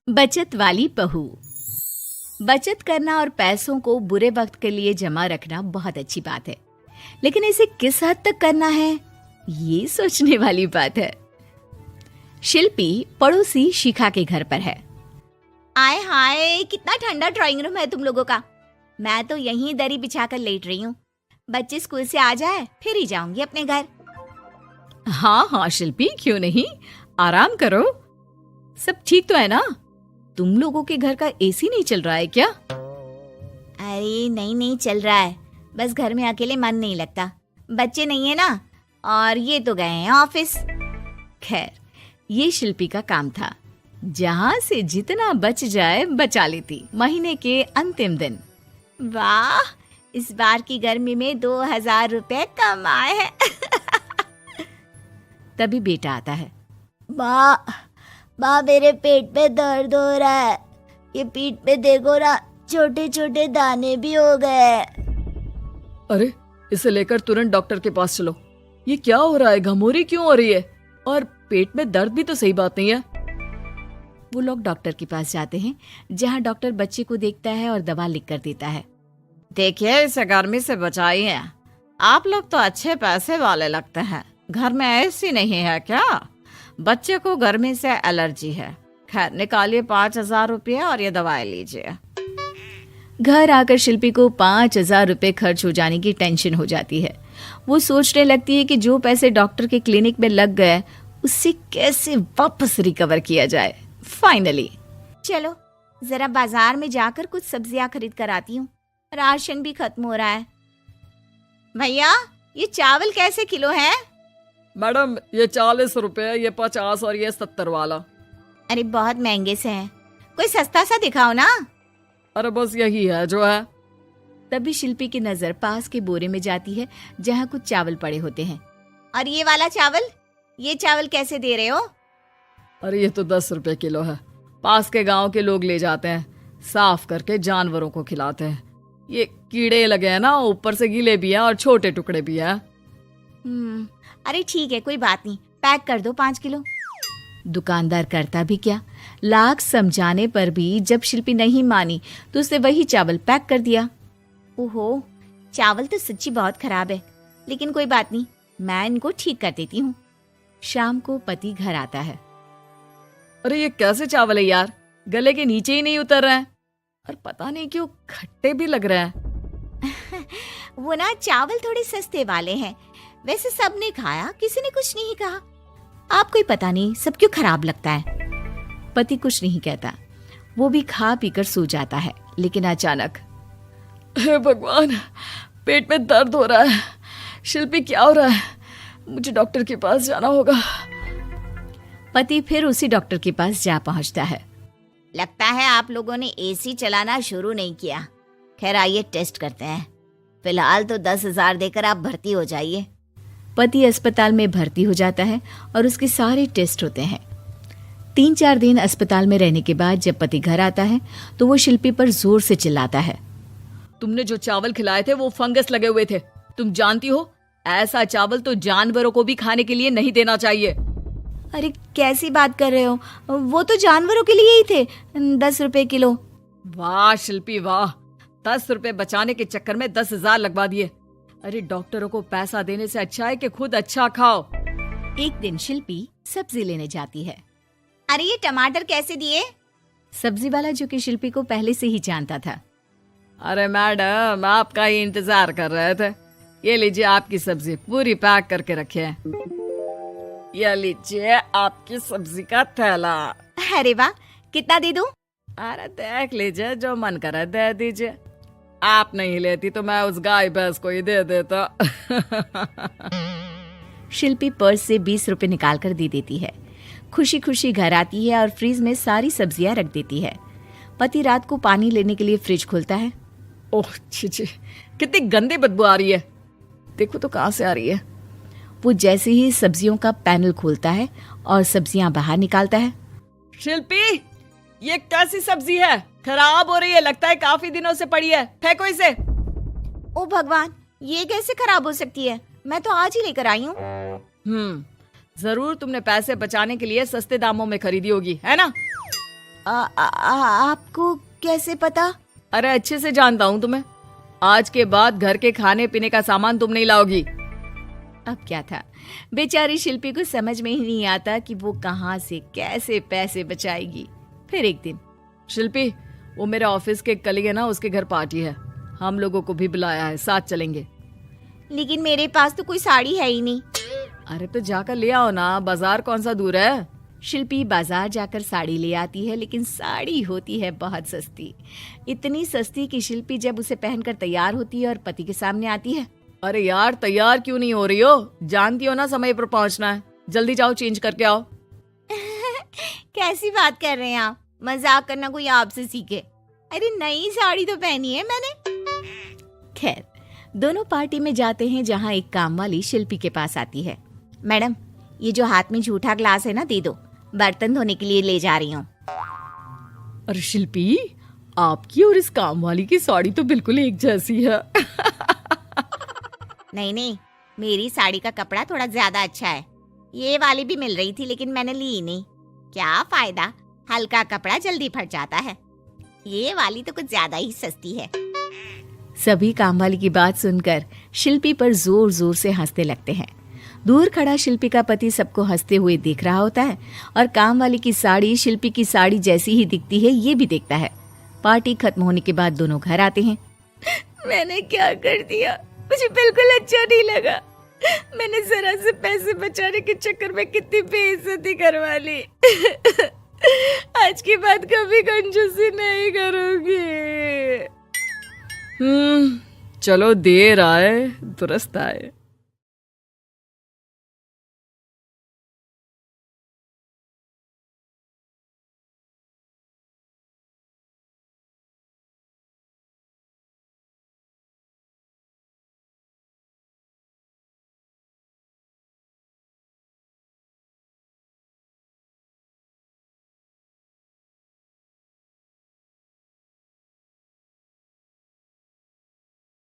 बचत वाली बहू। बचत करना और पैसों को बुरे वक्त के लिए जमा रखना बहुत अच्छी बात है, लेकिन इसे किस हद तक करना है ये सोचने वाली बात है। शिल्पी पड़ोसी शिखा के घर पर है। आय हाय, कितना ठंडा ड्राइंग रूम है तुम लोगों का। मैं तो यहीं दरी बिछाकर लेट रही हूँ। बच्चे स्कूल से आ जाए फिर ही जाऊंगी अपने घर। हाँ हाँ शिल्पी, क्यों नहीं, आराम करो। सब ठीक तो है ना? तुम लोगों के घर का एसी नहीं चल रहा है क्या? अरे नहीं चल रहा है, बस घर में अकेले मन नहीं लगता। बच्चे नहीं है ना, और ये तो गए हैं ऑफिस। खैर, ये शिल्पी का काम था, जहां से जितना बच जाए बचा लेती महीने के अंतिम दिन। वाह, इस बार की गर्मी में 2000 रुपए कम आए हैं। तभी बेटा आता है। माँ मेरे पेट में दर्द हो रहा है। ये पीठ पे देखो ना, छोटे छोटे दाने भी हो गए। अरे, इसे लेकर तुरंत डॉक्टर के पास चलो। ये क्या हो रहा है? घमोरी क्यों हो रही है? और पेट में दर्द भी तो सही बात नहीं है। वो लोग डॉक्टर के पास जाते हैं, जहाँ डॉक्टर बच्चे को देखता है और दवा लिख कर देता है। देखिए, इसे गर्मी से बचाइए। आप लोग तो अच्छे पैसे वाले लगते हैं। घर में ऐसी नहीं है क्या? बच्चे को गर्मी से एलर्जी है। खैर, निकालिए 5000 रुपये और ये दवाई लीजिए। घर आकर शिल्पी को 5000 रुपये खर्च हो जाने की टेंशन हो जाती है। वो सोचने लगती है कि जो पैसे डॉक्टर के क्लिनिक में लग गए उससे कैसे वापस रिकवर किया जाए। फाइनली, चलो जरा बाजार में जाकर कुछ सब्जियां खरीद कर आती हूँ। राशन भी खत्म हो रहा है। भैया, ये चावल कैसे किलो है? मैडम, ये 40 रुपए, ये 50 और ये 70 वाला। अरे बहुत महंगे से हैं, कोई सस्ता सा दिखाओ ना। अरे बस यही है जो है। तभी शिल्पी की नजर पास के बोरे में जाती है, जहाँ कुछ चावल पड़े होते हैं। और ये वाला चावल, ये चावल कैसे दे रहे हो? अरे ये तो 10 रुपए किलो है। पास के गांव के लोग ले जाते हैं, साफ करके जानवरों को खिलाते हैं। ये कीड़े लगे हैं ना, ऊपर से गीले भी हैं और छोटे टुकड़े भी हैं। अरे ठीक है, कोई बात नहीं, पैक कर दो 5 किलो। दुकानदार करता भी क्या, लाख समझाने पर भी जब शिल्पी नहीं मानी तो उसने वही चावल पैक कर दिया। ओहो, चावल तो सच्ची बहुत खराब है, लेकिन कोई बात नहीं, मैं इनको ठीक कर देती हूँ। शाम को पति घर आता है। अरे ये कैसे चावल है यार, गले के नीचे ही नहीं उतर रहा है और पता नहीं क्यों खट्टे भी लग रहा है। वो ना चावल थोड़े सस्ते वाले हैं, वैसे सबने खाया, किसी ने कुछ नहीं कहा। आपको ही पता नहीं सब क्यों खराब लगता है। पति कुछ नहीं कहता, वो भी खा पीकर सो जाता है। लेकिन अचानक, हे भगवान, पेट में दर्द हो रहा है। शिल्पी, क्या हो रहा है? मुझे डॉक्टर के पास जाना होगा। पति फिर उसी डॉक्टर के पास जा पहुंचता है। लगता है आप लोगों ने एसी चलाना शुरू नहीं किया। खैर, आइए टेस्ट करते हैं। फिलहाल तो 10,000 देकर आप भर्ती हो जाइए। पति अस्पताल में भर्ती हो जाता है और उसके सारे टेस्ट होते हैं। 3-4 दिन अस्पताल में रहने के बाद जब पति घर आता है तो वो शिल्पी पर जोर से चिल्लाता है। तुमने जो चावल खिलाए थे वो फंगस लगे हुए थे। तुम जानती हो, ऐसा चावल तो जानवरों को भी खाने के लिए नहीं देना चाहिए। अरे कैसी बात कर रहे हो, वो तो जानवरों के लिए ही थे। 10 रुपए किलो। वाह शिल्पी वाह, 10 रुपए बचाने के चक्कर में 10,000 लगवा दिए। अरे डॉक्टरों को पैसा देने से अच्छा है कि खुद अच्छा खाओ। एक दिन शिल्पी सब्जी लेने जाती है। अरे ये टमाटर कैसे दिए? सब्जी वाला, जो कि शिल्पी को पहले से ही जानता था। अरे मैडम, आपका ही इंतजार कर रहे थे। ये लीजिए आपकी सब्जी, पूरी पैक करके रखे है। ये लीजिए आपकी सब्जी का थैला। अरे वाह, कितना दे दूं? अरे देख लीजिए, जो मन करे दे दीजिए। आप नहीं लेती तो मैं उस गाय भैंस को ही दे देता। शिल्पी पर्स से 20 रुपए निकाल कर दे देती है। खुशी खुशी घर आती है और फ्रिज में सारी सब्जियां रख देती है। पति रात को पानी लेने के लिए फ्रिज खोलता है। ओह छी, कितनी गंदी बदबू आ रही है। देखो तो कहाँ से आ रही है। वो जैसे ही सब्जियों का पैनल खोलता है और सब्जियां बाहर निकालता है। शिल्पी, ये कैसी सब्जी है? खराब हो रही है, लगता है काफी दिनों से पड़ी है। फेंको इसे। ओ भगवान, ये कैसे खराब हो सकती है? मैं तो आज ही लेकर आई हूँ। जरूर तुमने पैसे बचाने के लिए सस्ते दामों में खरीदी होगी, है ना? आपको कैसे पता? अरे अच्छे से जानता हूँ तुम्हें। आज के बाद घर के खाने पीने का सामान तुम नहीं लाओगी। अब क्या था, बेचारी शिल्पी को समझ में ही नहीं आता कि वो कहाँ से कैसे पैसे बचाएगी। फिर एक दिन, शिल्पी, वो मेरे ऑफिस के कलीग है ना, उसके घर पार्टी है, हम लोगों को भी बुलाया है, साथ चलेंगे। लेकिन मेरे पास तो कोई साड़ी है ही नहीं। अरे तो जाकर ले आओ ना, बाजार कौन सा दूर है। शिल्पी बाजार जाकर साड़ी ले आती है, लेकिन साड़ी होती है बहुत सस्ती। इतनी सस्ती कि शिल्पी जब उसे पहनकर तैयार होती है और पति के सामने आती है। अरे यार, तैयार क्यों नहीं हो रही हो? जानती हो ना समय पर पहुंचना है। जल्दी जाओ, चेंज करके आओ। कैसी बात कर रहे हैं आप? मजाक करना कोई आपसे सीखे। अरे नई साड़ी तो पहनी है मैंने। खैर, दोनों पार्टी में जाते हैं, जहाँ एक काम वाली शिल्पी के पास आती है। मैडम, ये जो हाथ में झूठा ग्लास है ना, दे दो, बर्तन धोने के लिए ले जा रही हूँ। अरे शिल्पी, आपकी और इस काम वाली की साड़ी तो बिल्कुल एक जैसी है। नहीं, मेरी साड़ी का कपड़ा थोड़ा ज्यादा अच्छा है। ये वाली भी मिल रही थी, लेकिन मैंने ली ही नहीं। क्या फायदा, हल्का कपड़ा जल्दी फट जाता है। ये वाली तो कुछ ज्यादा ही सस्ती है। सभी कामवाली की बात सुनकर शिल्पी पर जोर जोर से हंसने लगते हैं। दूर खड़ा शिल्पी का पति सबको हंसते हुए देख रहा होता है और कामवाली की साड़ी शिल्पी की साड़ी जैसी ही दिखती है, ये भी देखता है। पार्टी खत्म होने के बाद दोनों घर आते हैं। मैंने क्या कर दिया, मुझे बिल्कुल अच्छा नहीं लगा। मैंने जरा से पैसे बचाने के चक्कर में कितनी बेइज्जती करवा ली। आज के बाद कभी कंजूसी नहीं करूंगी। चलो, देर आए दुरुस्त आए।